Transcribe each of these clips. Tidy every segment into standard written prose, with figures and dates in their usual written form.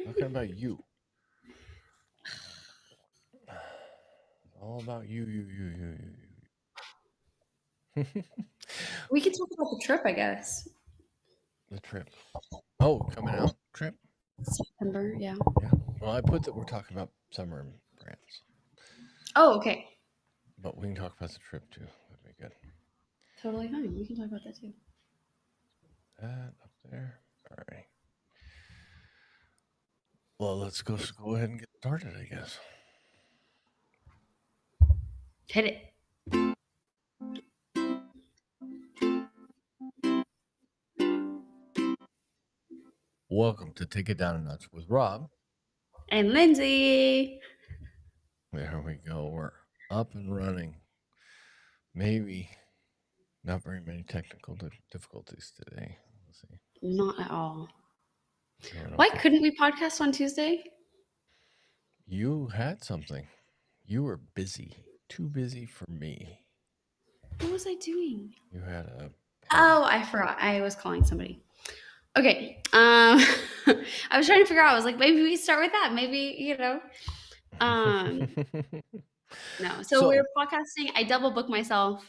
Talking about you. All about you. We can talk about the trip, I guess. The trip. Oh, coming out trip? September, yeah. Yeah. Well, I put that we're talking about summer in France, Oh, okay. but we can talk about the trip too. That'd be good. Totally fine. We can talk about that too. That up there. All right. Well, let's go ahead and get started, I guess. Hit it. Welcome to Take It Down a Notch with Rob. And Lindsay. There we go. We're up and running. Maybe not very many technical difficulties today. Let's see. Not at all. Yeah, Why couldn't we podcast on Tuesday? You had something. You were busy. Too busy for me. What was I doing? You had a party. Oh, I forgot. I was calling somebody. Okay. I was trying to figure out. I was like, maybe we start with that. Maybe, Um, no. So So, we're podcasting. I double book myself. yeah,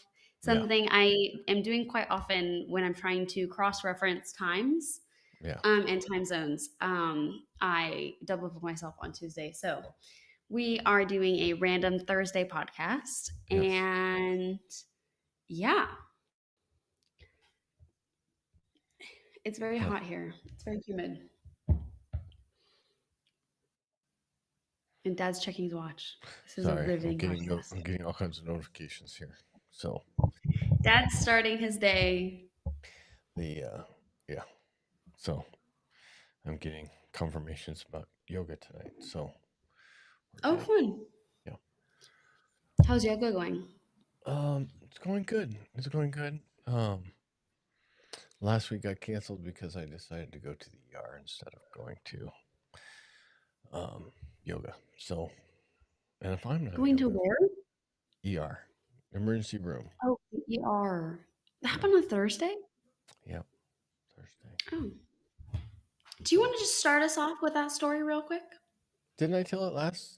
Something I am doing quite often when I'm trying to cross-reference times. yeah. And time zones. I double book myself on Tuesday. So we are doing a random Thursday podcast. Yes. And yeah, it's very Huh. hot here. It's very humid. And Dad's checking his watch. This is a Sorry, riveting podcast. I'm getting all kinds of notifications here. So Dad's starting his day. yeah. So I'm getting confirmations about yoga tonight. So Oh, good. fun. Yeah. How's yoga going? It's going good. It's going good. Last week got canceled because I decided to go to the ER instead of going to yoga. So, and if I'm not Going to yoga, where? ER, emergency room. Oh, ER. That Yeah. happened on Thursday? Yep. Thursday. Oh. Do you want to just start us off with that story real quick? Didn't I tell it last?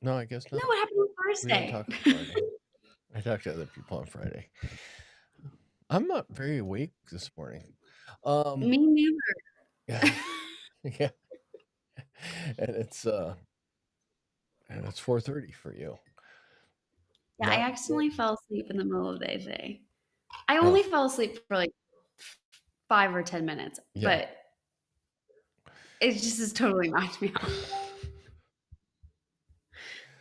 No, I guess No, not. what happened on We didn't Thursday? talk on Friday. I talked to other people on Friday. I'm not very awake this morning. Me neither. Yeah, yeah, and it's 4:30 for you. Yeah, I Not accidentally fell asleep in the middle of the day today. I oh only fell asleep for like 5 or 10 minutes, yeah. but it just is totally knocked me out.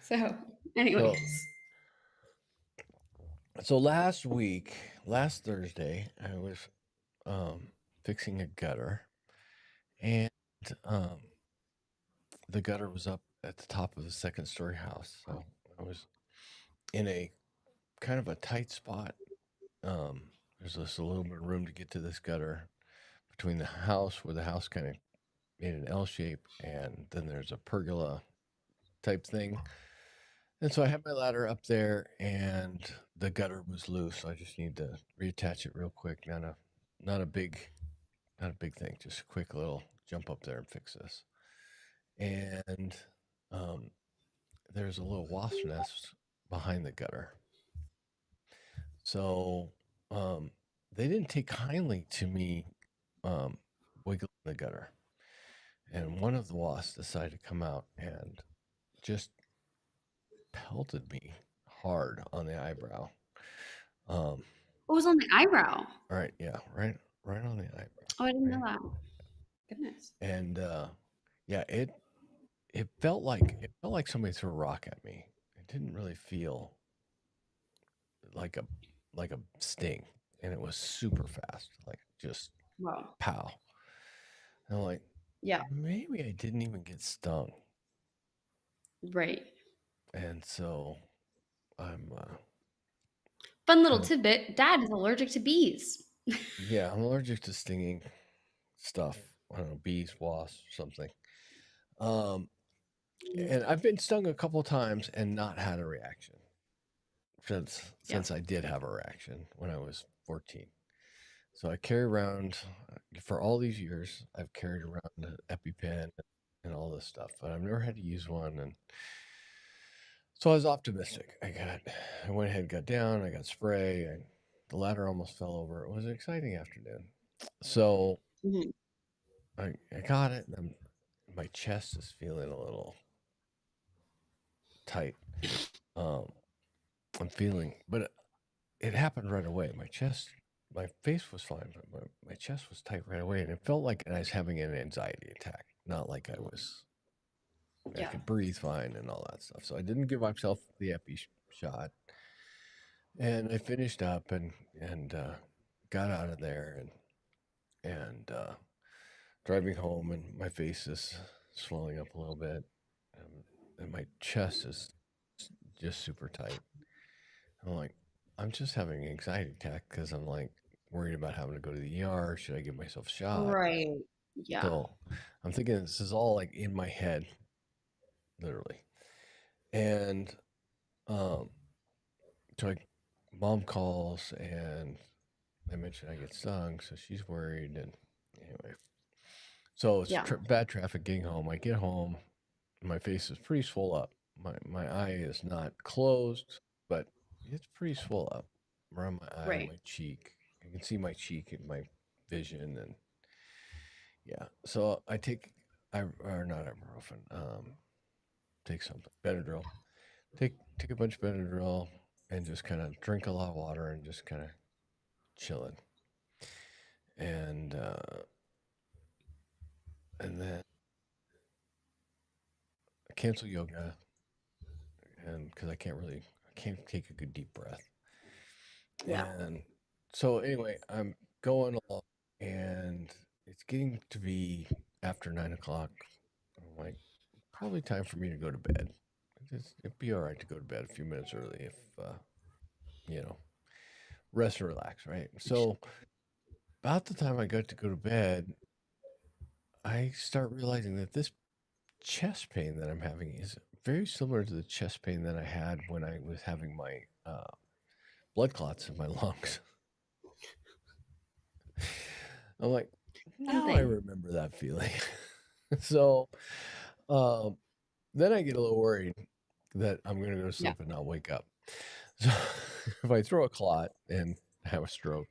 So, So anyways, so last Thursday, I was fixing a gutter, and um, the gutter was up at the top of the second story house. So I was in a kind of a tight spot. Um, there's just a little bit of room to get to this gutter between the house, where the house kind of made an L shape, and then there's a pergola type thing. And so I had my ladder up there, and the gutter was loose. So I just need to reattach it real quick. Not a big not a big thing. Just a quick little jump up there and fix this. And um, there's a little wasp nest behind the gutter. So they didn't take kindly to me um, wiggling the gutter. And one of the wasps decided to come out and just pelted me hard on the eyebrow. Um, what was on the eyebrow? right, yeah, right on the eyebrow. Oh, I didn't know Right, that. Goodness. and yeah, it felt like somebody threw a rock at me. It didn't really feel like a sting, and it was super fast, like just Wow. pow. And I'm like, Yeah, maybe I didn't even get stung, right. and so I'm Fun little kind of tidbit. Dad is allergic to bees. yeah, I'm allergic to stinging stuff. I don't know, bees, wasps, something. Um, and I've been stung a couple times and not had a reaction Yeah. since I did have a reaction when I was 14. So I carry around for all these years. I've carried around an EpiPen and all this stuff, but I've never had to use one. And so I was optimistic. I went ahead, got down, I got spray, and the ladder almost fell over. It was an exciting afternoon. So Mhm. I got it. And my chest is feeling a little tight. Um, I'm feeling, but it happened right away. My face was fine, but my chest was tight right away. And it felt like I was having an anxiety attack, not like I Yeah. could breathe fine and all that stuff. So I didn't give myself the shot. And I finished up and got out of there and driving home, and my face is swelling up a little bit, and my chest is just super tight. I'm like, I'm just having an anxiety attack because I'm like worried about having to go to the ER. Should I give myself a shot? Right. Yeah. So I'm thinking this is all like in my head, literally. And um, so mom calls and I mentioned I get stung, so she's worried. And anyway, so it's Yeah. bad traffic getting home. I get home, my face is pretty swole up. My eye is not closed, but it's pretty swole up around my eye, Right. my cheek. You can see my cheek in my vision, and yeah. So I take, I or not ibuprofen. Take something Benadryl. Take a bunch of Benadryl and just kind of drink a lot of water and just kind of chilling. And then I cancel yoga, and because I can't take a good deep breath. Yeah. And so anyway, I'm going along, and it's getting to be after 9 o'clock. I'm like, probably time for me to go to bed. It'd be all right to go to bed a few minutes early if you know, rest and relax, right? So about the time I got to go to bed, I start realizing that this chest pain that I'm having is very similar to the chest pain that I had when I was having my blood clots in my lungs. I'm like, now I Something. remember that feeling. So um, then I get a little worried that I'm going to go to Yeah. sleep and not wake up. So if I throw a clot and have a stroke,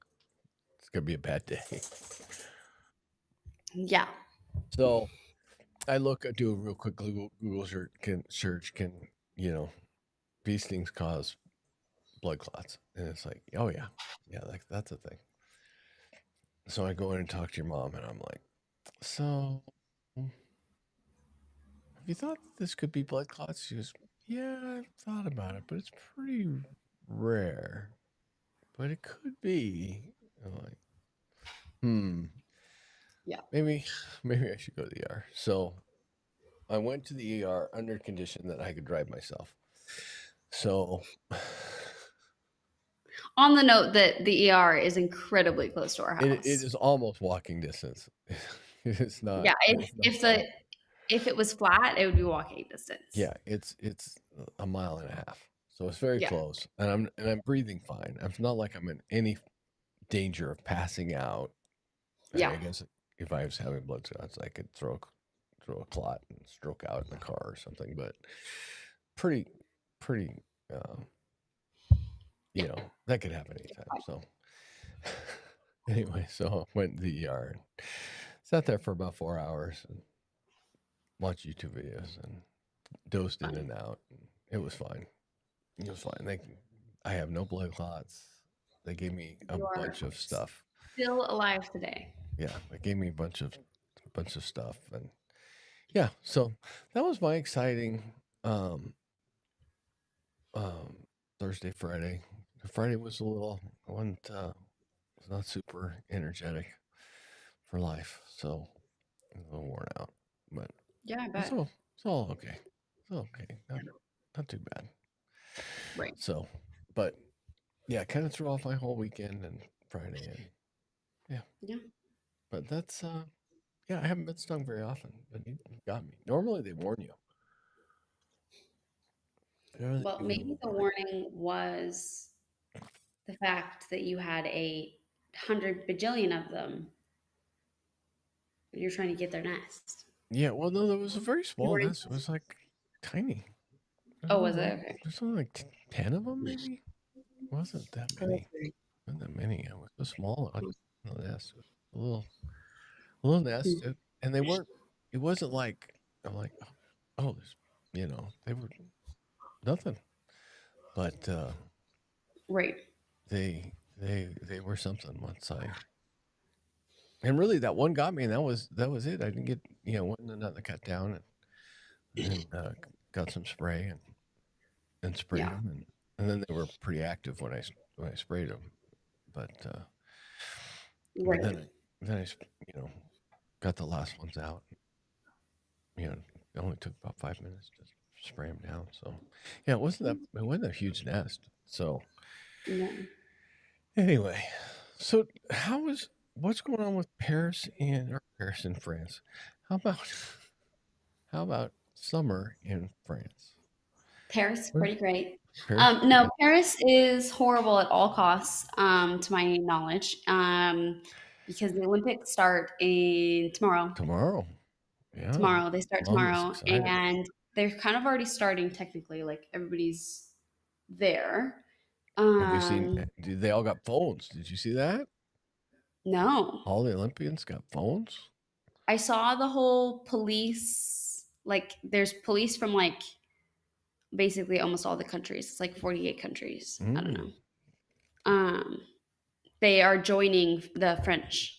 it's going to be a bad day. Yeah. So I do a real quick Google search can, you know, these things cause blood clots. And it's like, oh yeah, yeah, that's a thing. So I go in and talk to your mom, and I'm like, so have you thought this could be blood clots? She goes, yeah, I've thought about it, but it's pretty rare. But it could be. I'm like, hmm, Yeah. maybe, maybe I should go to the ER. So I went to the ER under condition that I could drive myself. So On the note that the ER is incredibly close to our it house. is almost walking distance. It's not. Yeah. It's not If far. if it was flat, it would be walking distance. Yeah, it's a mile and a half. So it's very Yeah. close, and I'm breathing fine. It's not like I'm in any danger of passing out. Yeah. I guess if I was having blood clots, I could throw a clot and stroke out in the car or something. But pretty pretty, uh, Yeah. that could happen anytime. So anyway, so I went to the ER and sat there for about 4 hours and watched YouTube videos and dozed in Fun. and out. And it was fine. It was fine. I have no blood clots. They gave me a You are bunch of stuff. still alive today. Yeah, they gave me a bunch of stuff, and yeah. So that was my exciting um, um, Thursday, Friday. Friday was a little. I wasn't was not super energetic for life, so a little worn out. But Yeah, I it's bet. all okay. It's all okay. Not too bad. Right. So, but yeah, kind of threw off my whole weekend and Friday, and yeah. Yeah. But that's yeah, I haven't been stung very often, but you got me. Normally they warn you. Normally Well, they give you a maybe little the warning. warning was the fact that you had a 100 bajillion of them. You're trying to get their nest. Yeah, well, no, there was a very You small weren't. nest. It was like tiny. Oh, was it? Okay. There's only like 10 of them, maybe. It wasn't that Oh, many. that's great. Not that many. It was so small. Nest. A little nest, and they weren't. It wasn't like I'm like, oh, there's, they were nothing. But Right. they were something once and really that one got me, and that was it. I didn't get went in another cut down and got some spray and sprayed Yeah. them, and then they were pretty active when I sprayed them, but Right. then I got the last ones out. It only took about 5 minutes to spray them down. So yeah, it wasn't a huge nest. So No. anyway, so what's going on with Paris and France? How about summer in France? Paris is pretty great. Paris? No, Paris is horrible at all costs, to my knowledge, because the Olympics start in tomorrow. Tomorrow. Yeah. Tomorrow. They start Mom is tomorrow, excited. and they're kind of already starting technically. Like everybody's there. Have you seen? They all got phones. Did you see that? No. All the Olympians got phones. I saw the whole police, like there's police from like basically almost all the countries. It's like 48 countries. I don't know. They are joining the French.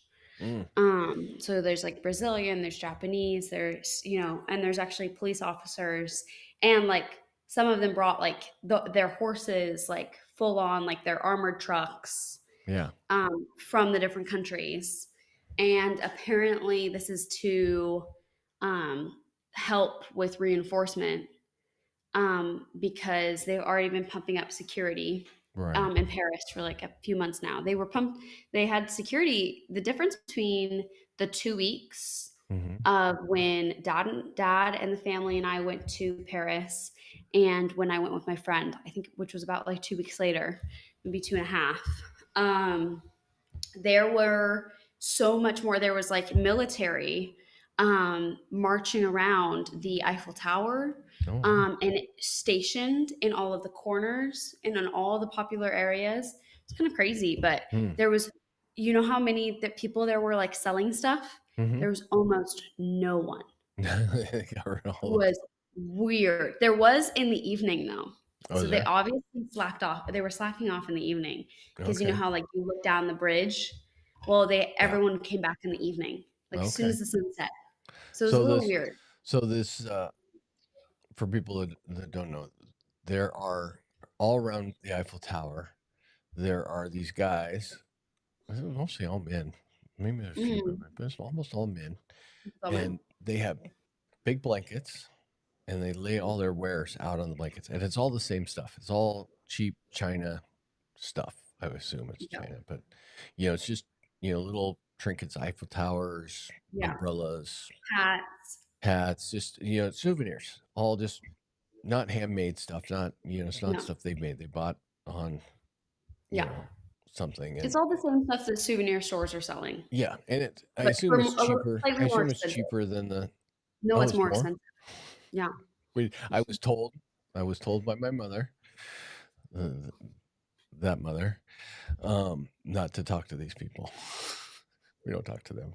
So there's like Brazilian, there's Japanese, there's, and there's actually police officers, and like some of them brought like their horses, like full on, like their armored trucks, Yeah. from the different countries. And apparently this is to help with reinforcement, because they've already been pumping up security Right. in Paris for like a few months now. They had security. The difference between the 2 weeks of when dad and the family and I went to Paris, and when I went with my friend, I think, which was about like 2 weeks later, maybe 2.5. There were so much more. There was like military marching around the Eiffel Tower, and stationed in all of the corners and in all the popular areas. It's kind of crazy, but there was, how many that people there were like selling stuff? There was almost no one. It was weird. There was in the evening though. So they obviously they were slacking off in the evening, because you know how like you look down the bridge? Well, everyone came back in the evening, like as soon as the sun set. So it was a little weird. So this, for people that don't know, there are all around the Eiffel Tower, there are these guys, mostly all men. Maybe there's a few women, but it's almost all men. And they have big blankets, and they lay all their wares out on the blankets, and it's all the same stuff. It's all cheap China stuff. I would assume it's China, but it's just little trinkets, Eiffel Towers, umbrellas, hats, just souvenirs. All just not handmade stuff. Not it's not stuff they made. They bought on something. It's all the same stuff that souvenir stores are selling. Yeah, and I assume it's cheaper. I assume it's cheaper than the. No, it's more expensive. Yeah. I was told by my mother, that mother, not to talk to these people. We don't talk to them.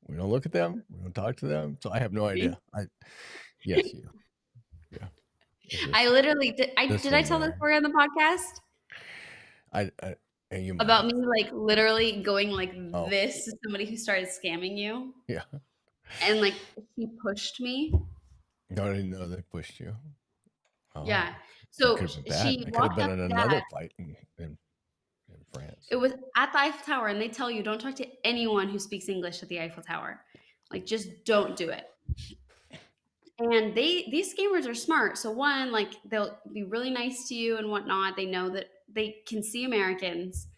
We don't look at them. We don't talk to them. So I have no idea. Yes, you. Yeah. I literally did. Did I tell the story on the podcast? About me like literally going like this to somebody who started scamming you. Yeah. And like he pushed me. No, I didn't know they pushed you. Yeah. So she could have been in another fight in France. It was at the Eiffel Tower, and they tell you don't talk to anyone who speaks English at the Eiffel Tower. Like, just don't do it. And these scammers are smart. So one, like they'll be really nice to you and whatnot. They know that they can see Americans,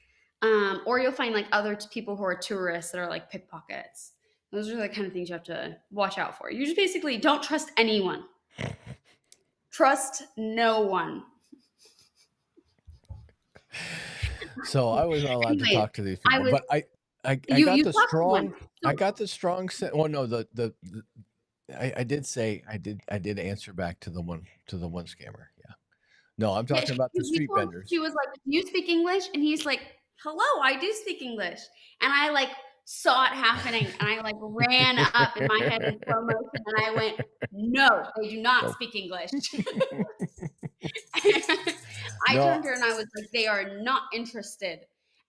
or you'll find like other people who are tourists that are like pickpockets. Those are the kind of things you have to watch out for. You just basically don't trust anyone. Trust no one. So I was not allowed to Anyways, talk to these I people, was but I you got the talked to one. strong So I got the strong well, no, I did say I did answer back to the one scammer. Yeah. No, I'm yeah, talking about the we street told she vendors. was like, "Do you speak English?" And he's like, "Hello, I do speak English." And I, like, saw it happening, and I, like, ran up in my head in slow motion, and I went, "No, they do not Nope. speak English." I No, turned to her and I was like, "They are not interested."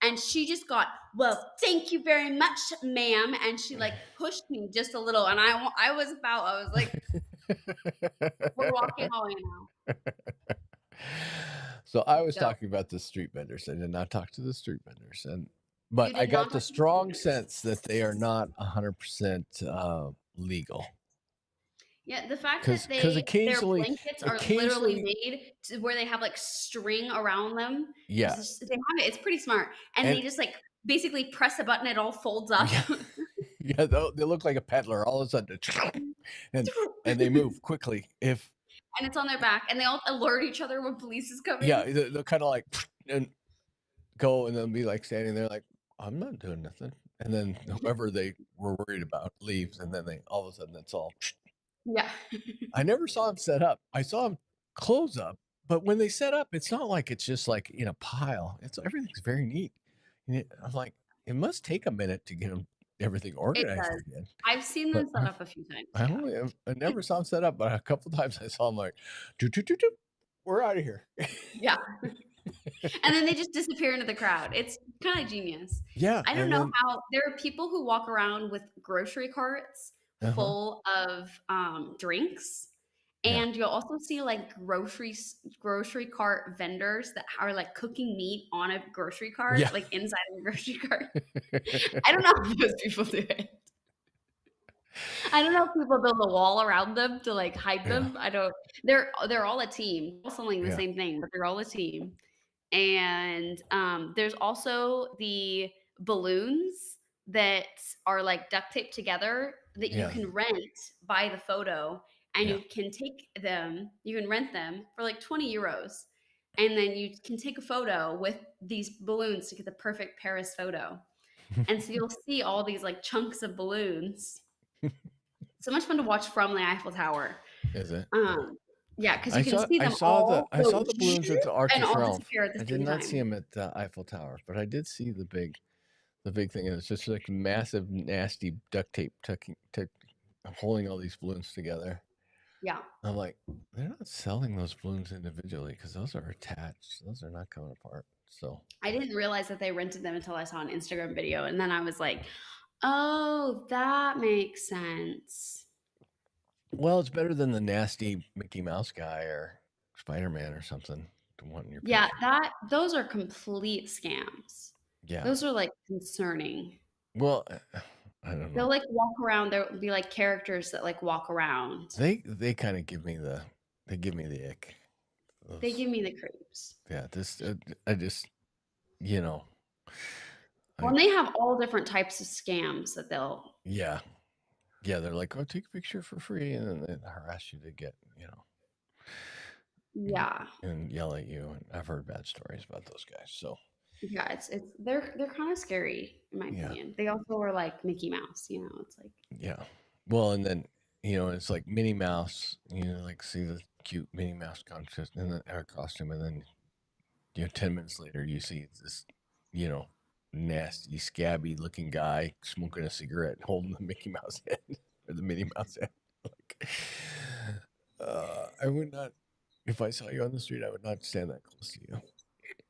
And she just got, "Well, thank you very much, ma'am." And she, like, pushed me just a little, and I was like, "We're walking away now." so I was Go. talking about the street vendors. I did not talk to the street vendors, You but I did not got the talk to the strong vendors. sense that they are not 100% legal. Yeah, the fact that Because their blankets are literally occasionally, made to where they have, like, string around them. yeah, Just they have it, it's pretty smart, and and they just, like, basically press a button, it all folds up. yeah, yeah, they look like a peddler. All of a sudden, and they move quickly. If And it's on their back, and they all alert each other when police is yeah, coming. they'll kind of like and go, and they'll be like standing there, like I'm not doing nothing. And then whoever they were worried about leaves, and then they all of a sudden it's all. Yeah. I never saw them set up. I saw them close up, but when they set up, it's not like it's just like in a pile. It's everything's very neat. I'm like, it must take a minute to get them everything It organized does. again. I've seen But them set up a few times, I yeah. only I never saw them set up, but a couple times I saw them like, "Toot, toot, toot, toot, we're out of here." Yeah, and then they just disappear into the crowd. It's kinda genius. Yeah, I don't and know then how there are people who walk around with grocery carts uh-huh, full of, drinks, yeah, and you'll also see, like, grocery cart vendors that are, like, cooking meat on a grocery cart, yeah. like, inside of a grocery cart. I don't know how those people do it. I don't know if people build a wall around them to, like, hide Yeah, them. I don't they're all a team, all selling the yeah, same thing, but they're all a team. And, there's also the balloons that are, like, duct taped together that you yeah, can rent by the photo, and yeah. you can rent them for, like, 20 euros, and then you can take a photo with these balloons to get the perfect Paris photo. And so you'll see all these, like, chunks of balloons. So much fun to watch from the Eiffel Tower. Is it? Um, yeah, because you can see them all I go saw the balloons at the Arc and de all Triomphe. disappear at the I did same not see time. them at the Eiffel Tower, but I did see the big thing, and it's just like massive, nasty duct tape holding all these balloons together. Yeah. I'm like, they're not selling those balloons individually because those are attached. Those are not coming apart. So, I didn't realize that they rented them until I saw an Instagram video, and then I was like, "Oh, that makes sense." well, it's better than the nasty Mickey Mouse guy or Spider Man or something wanting your Yeah, picture. those are complete scams. Yeah. Those are, like, concerning. Well, I don't They'll, know. like, walk around, there'll be, like, characters that, like, walk around. They kind of give me they give me the ick. They Those, give me the creeps. yeah. I just you know Well, I and they have all different types of scams that they'll yeah yeah. They're like, oh, take a picture for free, and then they harass you to get yeah. and yell at you. And I've heard bad stories about those guys. So Yeah, it's they're kinda scary, in my yeah, opinion. They also are like Mickey Mouse, it's like yeah. Well, and then it's like Minnie Mouse. Like see the cute Minnie Mouse contest and then our costume, and then 10 minutes later you see this you know nasty, scabby looking guy smoking a cigarette, holding the Mickey Mouse head or the Minnie Mouse head. Like, I would not, if I saw you on the street, I would not stand that close to you.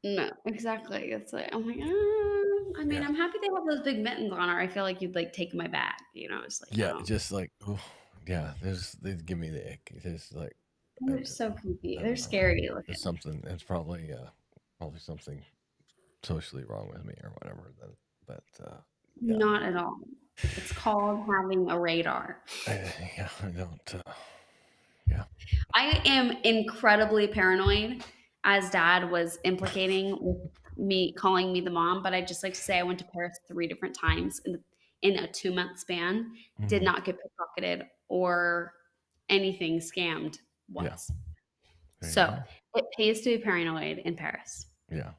no, exactly. It's like, I'm like, I mean, Yeah. I'm happy they have those big mittens on her. I feel like you'd like take my bag, It's like, I Yeah. don't. Just like, oh, yeah. They give me the ick. It's just like, I, They're so creepy. I They're don't know. scary There's looking. something, it's probably something socially wrong with me or whatever. Then, but, yeah. Not at all. It's called having a radar. Yeah, I don't, yeah. I am incredibly paranoid, as dad was implicating with me calling me the mom, but I just like to say I went to Paris 3 different times in a 2-month span, did Mhm. not get pickpocketed or anything scammed Yeah. once. There you So, go. it pays to be paranoid in Paris. Yeah.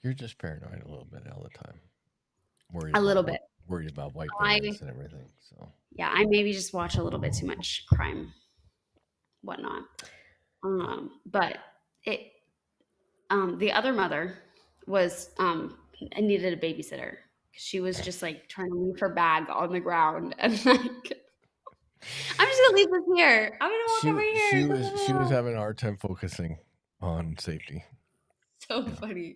You're just paranoid a little bit all the time. A little bit. Worried about white I vans and everything. So I maybe just watch a little bit too much crime, whatnot. But it the other mother was needed a babysitter. She was just like trying to leave her bag on the ground and like I'm just gonna leave this here. I'm gonna walk over she was here. having a hard time focusing on safety. So Yeah. funny.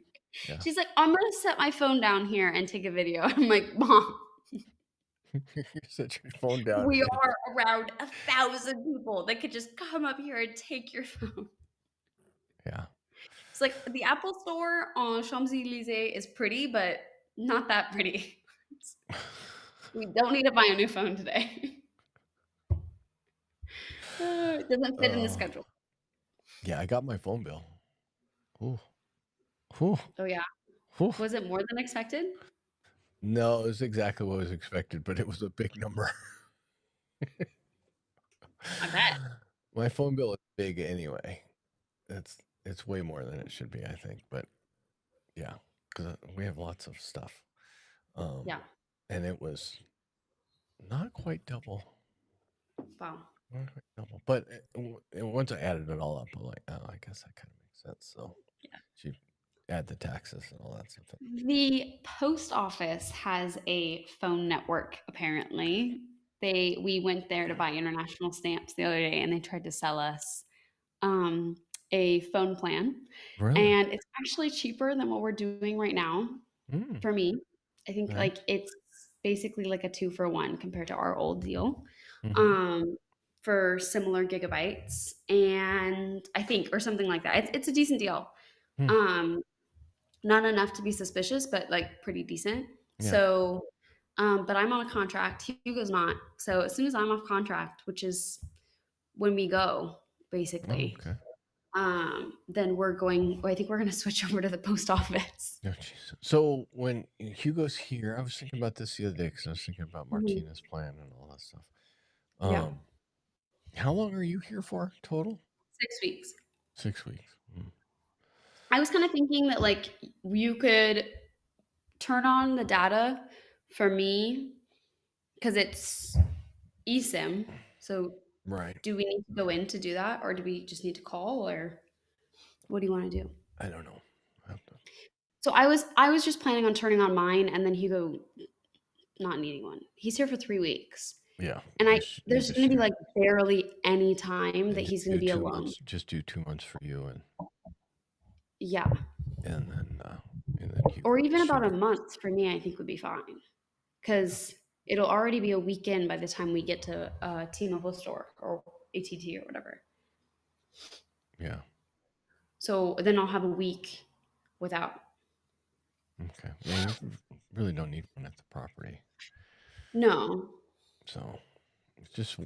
Yeah. She's like, I'm gonna set my phone down here and take a video. I'm like, Mom, You set your phone down. we are around 1,000 people that could just come up here and take your phone. Yeah. It's like the Apple store on Champs-Elysees is pretty, but not that pretty. We don't need to buy a new phone today. It doesn't fit in the schedule. Yeah, I got my phone bill. Ooh. Ooh. Oh yeah. Ooh. Was it more than expected? No, it was exactly what was expected, but it was a big number. I bet. My phone bill is big anyway. It's way more than it should be, I think. But yeah, because we have lots of stuff. Yeah. And it was not quite double. Wow. Not quite double. But once I added it all up, I'm like, oh, I guess that kind of makes sense. So Yeah. you add the taxes and all that stuff. The post office has a phone network, apparently. We went there to buy international stamps the other day and they tried to sell us a phone plan. Really? And it's actually cheaper than what we're doing right now for me. I think Nice. like it's basically like a 2-for-1 compared to our old deal. Mhm. For similar gigabytes. And I think, or something like that. It's a decent deal. Hmm. Not enough to be suspicious, but like pretty decent. Yeah. So, but I'm on a contract. Hugo's not. So as soon as I'm off contract, which is when we go, basically, Oh, okay. then we're going. I think we're going to switch over to the post office. Oh, jeez. So when Hugo's here, I was thinking about this the other day because I was thinking about Martina's plan and all that stuff. Yeah, How long are you here for total? 6 weeks. 6 weeks. I was kind of thinking that like you could turn on the data for me because it's eSIM. So Right. do we need to go in to do that, or do we just need to call, or what do you want to do? I don't know. So I was just planning on turning on mine and then Hugo not needing one. He's here for 3 weeks. Yeah. And You there's just gonna be share. like barely any time that And he's just gonna do be 2 months. alone. Just do 2 months for you Yeah. and then Or Hugo even about a share. month for me, I think would be fine. Because it'll already be a weekend by the time we get to T-Mobile store or ATT or whatever. Yeah. So then I'll have a week without. Okay. Yeah, you really don't need one at the property. No. So it's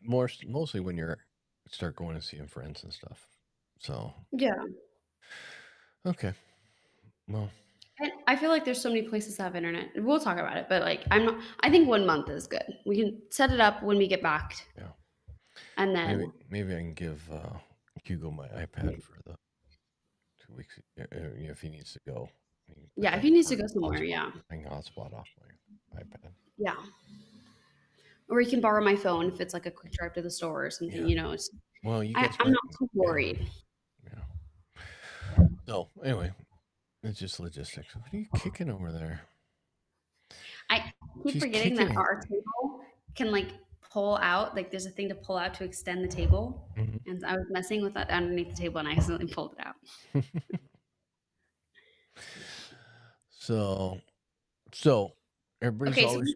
mostly when you're start going and seeing friends and stuff. So Yeah. okay. Well, And I feel like there's so many places that have internet. We'll talk about it, but like I think 1 month is good. We can set it up when we get back. yeah. And then Maybe I can give Hugo my iPad for the 2 weeks if he needs to go. yeah, if he needs to go somewhere, yeah. I can hotspot off my iPad. Yeah. Or you can borrow my phone if it's like a quick drive to the store or something, Yeah. Well, you guys I'm not too worried. Yeah. So anyway, it's just logistics. What are you kicking over there? I keep She's forgetting kicking that it. our table can like pull out, like there's a thing to pull out to extend the table. Mm-hmm. And I was messing with that underneath the table and I accidentally pulled it out. So everybody's Okay, so always we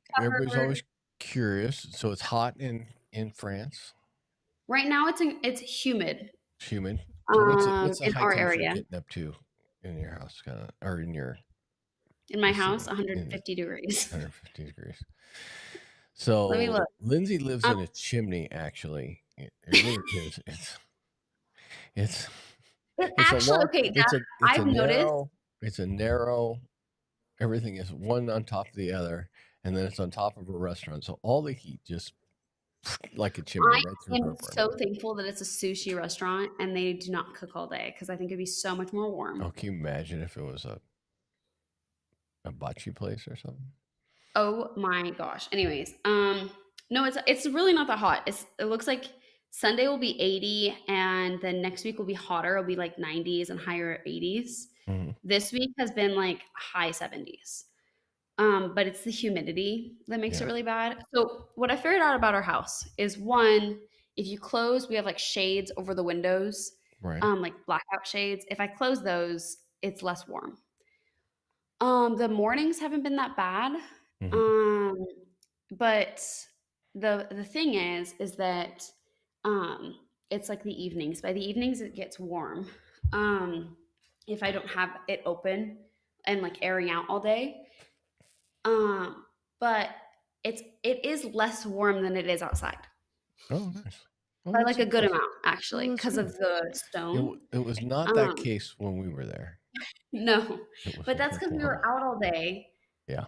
covered curious. So it's hot in France. right now it's humid. It's humid. So what's the In high our temperature area. getting up to in your house, or in your In my city? house, 150 degrees. 150 degrees. Let me So look. Lindsay lives in a chimney. Actually, it really is. It's Actually, a long. okay, It's I've a noticed. narrow. It's a narrow. Everything is one on top of the other, and then it's on top of a restaurant. So all the heat just like a chimney right through I her am apartment. so thankful that it's a sushi restaurant and they do not cook all day because I think it'd be so much more warm. Oh, can you imagine if it was a a bocce place or something? Oh my gosh. Anyways, no, it's really not that hot. It looks like Sunday will be 80 and then next week will be hotter. It'll be like 90s and higher 80s. Mhm. This week has been like high 70s. But it's the humidity that makes it Yeah. really bad. So what I figured out about our house is one, if you close, we have like shades over the windows, Right. like blackout shades. If I close those, it's less warm. The mornings haven't been that bad. Mhm. Um, but the thing is that it's like the evenings. By the evenings it gets warm. Um, if I don't have it open and like airing out all day. Um, but it is less warm than it is outside Oh, nice. Oh, by that's like a good surprising. amount Oh, actually that's because good. of the stone. It was not that Um, case when we were there. no, It was but a that's little because we were warmer. out all day Yeah.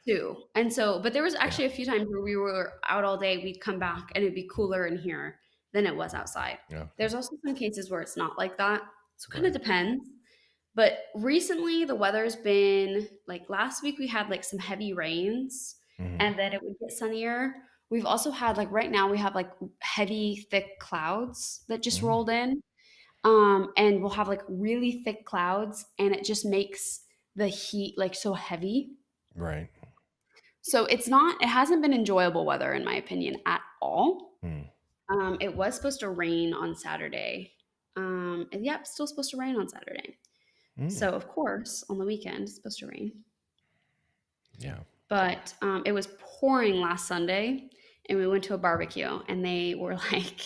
too. And so, but there was Yeah. actually a few times where we were out all day, we'd come back and it'd be cooler in here than it was outside. Yeah. There's also some cases where it's not like that. So it kind of Right. depends. But recently the weather's been like last week we had like some heavy rains Mhm. and then it would get sunnier. We've also had like right now we have like heavy thick clouds that just Mm. rolled in. And we'll have like really thick clouds and it just makes the heat like so heavy. Right. So it hasn't been enjoyable weather in my opinion at all. Mm. It was supposed to rain on Saturday. And yeah, it's still supposed to rain on Saturday. Mm. So of course, on the weekend it's supposed to rain. Yeah. But it was pouring last Sunday, and we went to a barbecue, and they were like,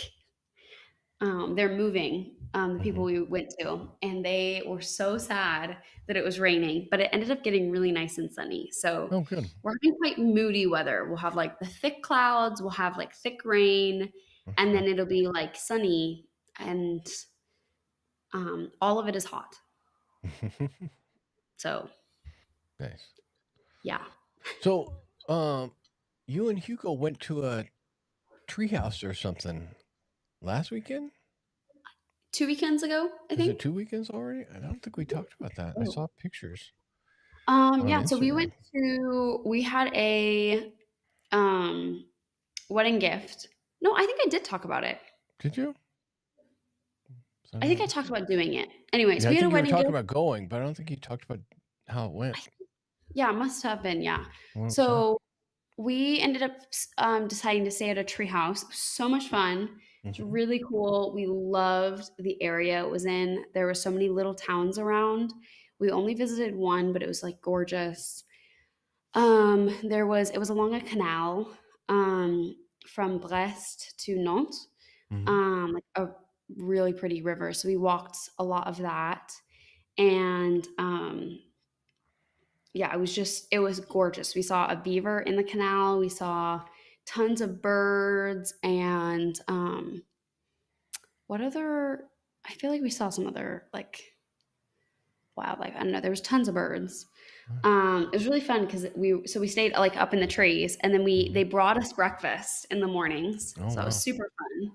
they're moving the people Mhm. we went to, and they were so sad that it was raining, but it ended up getting really nice and sunny. So Oh, good. we're having quite moody weather. We'll have like the thick clouds, we'll have like thick rain, and Okay. then it'll be like sunny, and all of it is hot. So Nice. yeah, So, you and Hugo went to a treehouse or something last weekend? 2 weekends ago, I Is it think. 2 weekends already? I don't think we talked about that. I saw pictures on Yeah, so Instagram. we had a um wedding gift. No, I think I did talk about it. Did you? Was I I think not I talked listening? about doing it. Anyways, Yeah, I we had a think you were wedding talking gift. about going, but I don't think you talked about how it went. Yeah, must have been, yeah. Okay. So we ended up deciding to stay at a tree house. It was so much fun. It's Mhm. really cool. We loved the area it was in. There were so many little towns around. We only visited one, but it was like gorgeous. It was along a canal from Brest to Nantes, Mhm. like a really pretty river. So we walked a lot of that, and yeah, it was gorgeous. We saw a beaver in the canal. We saw tons of birds, and what other? I feel like we saw some other like wildlife. I don't know. There was tons of birds. Nice. It was really fun because we stayed like up in the trees, and then Mhm. they brought us breakfast in the mornings, Oh, so it was wow. super fun.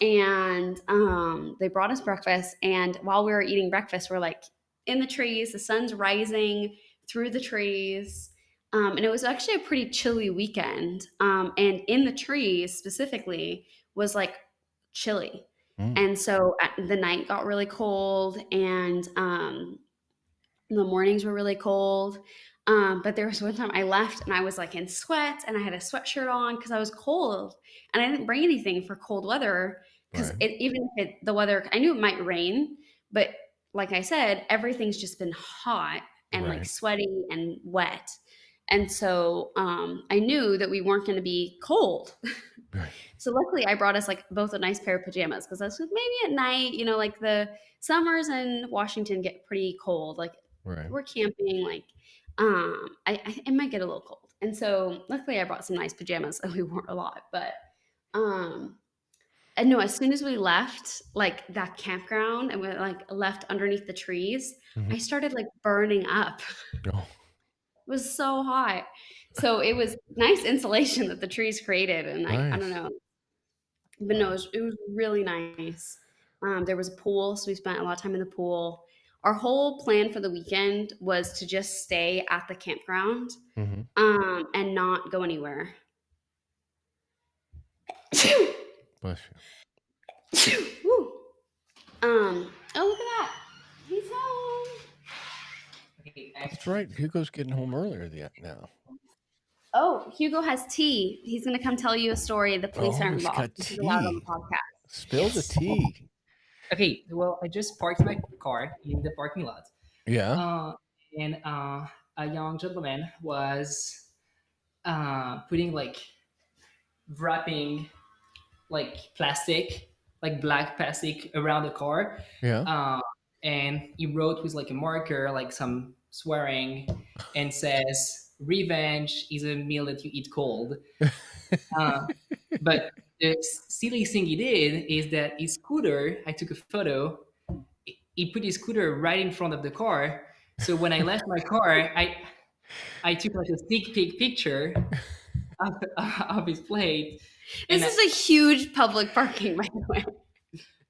And they brought us breakfast, and while we were eating breakfast, we're like in the trees, the sun's rising through the trees. And it was actually a pretty chilly weekend. And in the trees specifically was like chilly. Mm. And so the night got really cold, and the mornings were really cold. But there was one time I left and I was like in sweats and I had a sweatshirt on because I was cold and I didn't bring anything for cold weather because Right. even if the weather, I knew it might rain, but like I said, everything's just been hot and like Right. sweaty and wet. And so I knew that we weren't going to be cold. Right. So luckily, I brought us like both a nice pair of pajamas because I was like, maybe at night, like the summers in Washington get pretty cold. Like Right. we're camping, like it might get a little cold. And so luckily, I brought some nice pajamas that we wore a lot. But um, and no, as soon as we left like that campground and we like left underneath the trees, Mhm. I started like burning up. Oh, It was so hot. So it was nice insulation that the trees created, and I don't nice. know. But no, Wow. it was really nice. There was a pool, so we spent a lot of time in the pool. Our whole plan for the weekend was to just stay at the campground, Mm-hmm. and not go anywhere. Bless Woo. Oh, look at that. He's home. you. That's right. Hugo's getting home earlier now. Oh, Hugo has tea. He's going to come tell you a story. The police Oh, are he's involved. got This is allowed on the tea. podcast. Spill the tea. Okay, well, I just parked my car in the parking lot, Yeah. and a young gentleman was putting wrapping plastic, like black plastic around the car, Yeah. and he wrote with like a marker, like some swearing, and says, "Revenge is a meal that you eat cold." But the silly thing he did is that his scooter, I took a photo, he put his scooter right in front of the car. So when I left my car, I took like a sneak peek picture of his plate. This is a huge public parking, by the way.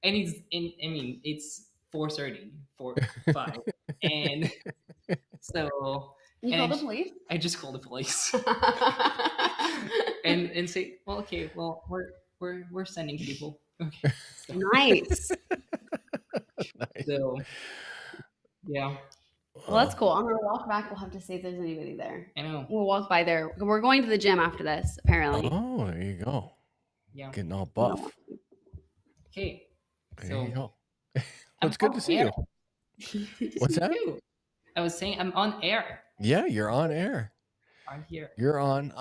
And it's 4:30, 4:05, and so You called the police? I just called the police and say, well, okay, well, we're sending people. Okay, so, Nice. Nice. so yeah. Well, that's cool. On our walk back, we'll have to see if there's anybody there. I know. We'll walk by there. We're going to the gym after this, apparently. Oh, there you go. Yeah. Getting all buff. Okay. There So you go. It's good to see you. What's that? I was saying I'm on air. Yeah, you're on air. I'm here. You're on.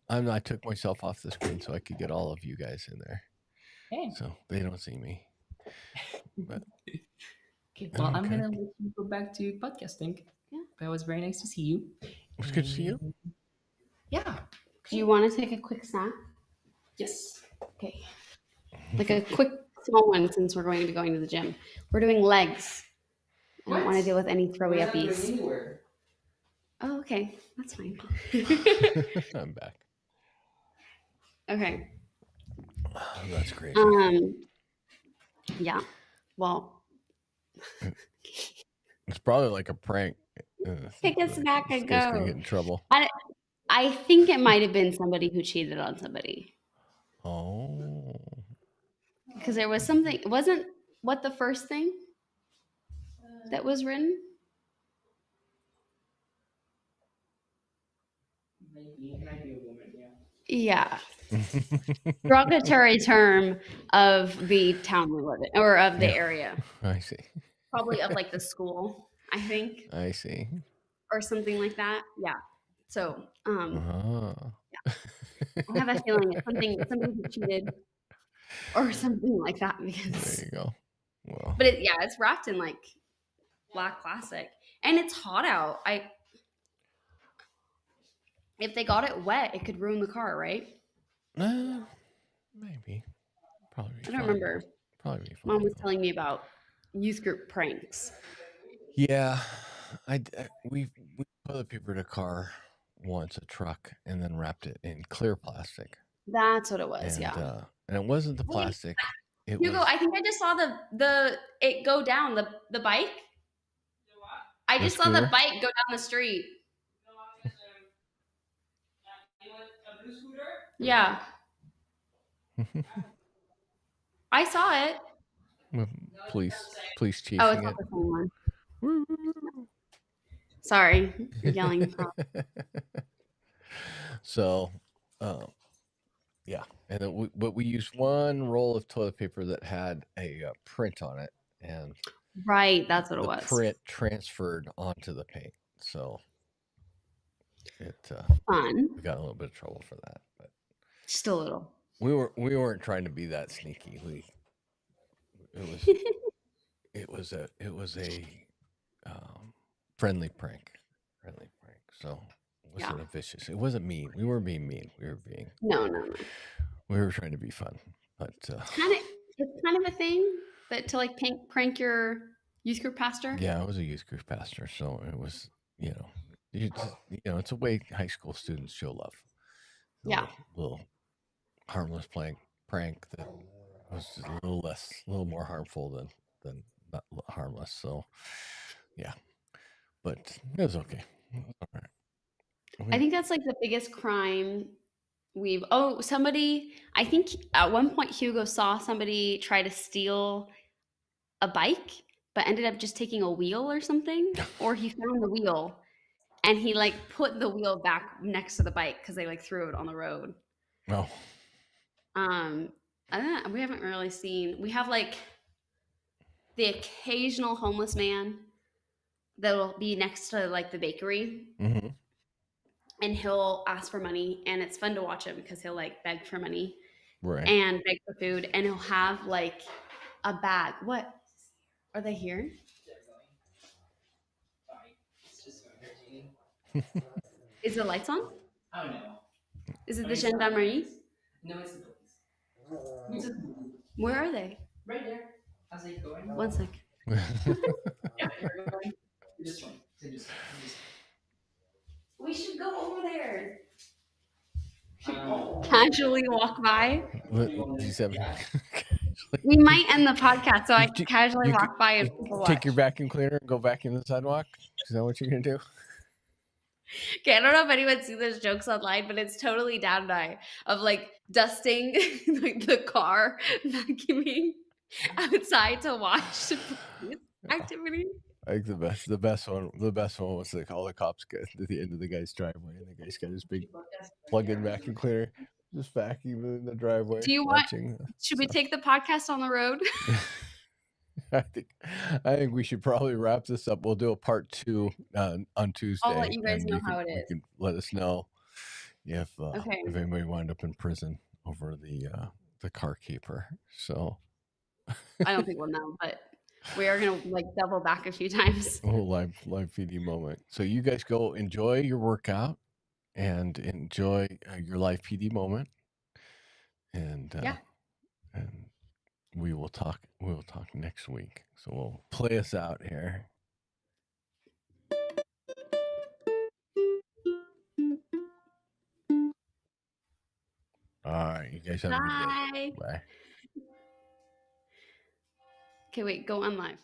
I took myself off the screen so I could get all of you guys in there. Hey. So they don't see me. But okay, well, I'm gonna let you go back to podcasting. Yeah. But it was very nice to see you. It was good to see you. Yeah. Do you want to take a quick snack? Yes. Okay. Like a quick small one, since we're going to be going to the gym. We're doing legs. I don't want to deal with any throwy We're not going uppies. anywhere. Oh, okay. That's fine. I'm back. Okay. Oh, that's great. Yeah. Well, It's probably like a prank. take a snack and This guy's gonna go. get in trouble. I think it might have been somebody who cheated on somebody. Oh. Because there was something, wasn't what the first thing that was written? Maybe it might be a woman, yeah. Yeah. Derogatory term of the town we live in, or of the area. I see. Probably of like the school, I think, I see. or something like that. Yeah. So, Oh. I have a feeling it's somebody who cheated or something like that. There Because, you go. Well, but it's wrapped in like black plastic, and it's hot out. If they got it wet, it could ruin the car, right? maybe. Probably. I don't remember. Probably be fine. Mom was telling me about youth group pranks. Yeah, we toilet papered a car once, a truck, and then wrapped it in clear plastic. That's what it was. And, Yeah. And it wasn't the plastic. It Hugo, was I think I just saw the it go down the bike. I just saw the scooter? bike go down the street. Yeah, I saw it. with police chasing Oh, it's it. not the same one. Sorry, you're yelling. So, yeah, and then but we used one roll of toilet paper that had a print on it, and Right, that's what it the was. print transferred onto the paint. So it Fun, we got in a little bit of trouble for that, but just a little. we weren't trying to be that sneaky. It was a friendly prank. So it wasn't a vicious. It wasn't mean. We weren't being mean. We were trying to be fun. But It's kind of a thing that to like prank your youth group pastor. Yeah, I was a youth group pastor, so it was it's a way high school students show love. Little harmless prank that was just a little more harmful than not harmless. So Yeah, but it was okay. All right. I think that's like the biggest crime I think at one point Hugo saw somebody try to steal a bike, but ended up just taking a wheel or something, or he found the wheel and he like put the wheel back next to the bike because they like threw it on the road. Oh, I don't know, we haven't really seen. We have like the occasional homeless man that'll be next to like the bakery, mm-hmm. and he'll ask for money, and it's fun to watch him because he'll like beg for money Right. and beg for food, and he'll have like a bag. What are they here? Is the lights on? Oh no. Is it the gendarmerie? No, it's the police. Where are they? Right there. How's it going? One sec. Yeah, you're going. This one. This one. We should go over there. Um, Casually walk by. These have- We might end the podcast, so I You- casually you walk by and people watch. Take your vacuum cleaner and go vacuum the sidewalk. Is that what you're gonna do? Okay, I don't know if anyone's seen those jokes online, but it's totally Dan and I of like dusting the car, vacuuming outside to watch this activity. I think the best one was like all the cops get to the end of the guy's driveway, and the guy's got his big plug-in vacuum cleaner, just vacuuming in the driveway. Do you want? Should we take the podcast on the road? I think we should probably wrap this up. We'll do a part 2 on Tuesday. I'll let you guys know how it You is. can let us know if Okay. if anybody wound up in prison over the car keeper. So I don't think we'll know, but we are gonna like double back a few times. a whole live PD moment. So you guys go enjoy your workout and enjoy your live PD moment, and Yeah. and we will talk next week. So we'll play us out here. All right, you guys have a good day. Bye. Bye. Okay, wait, go on live.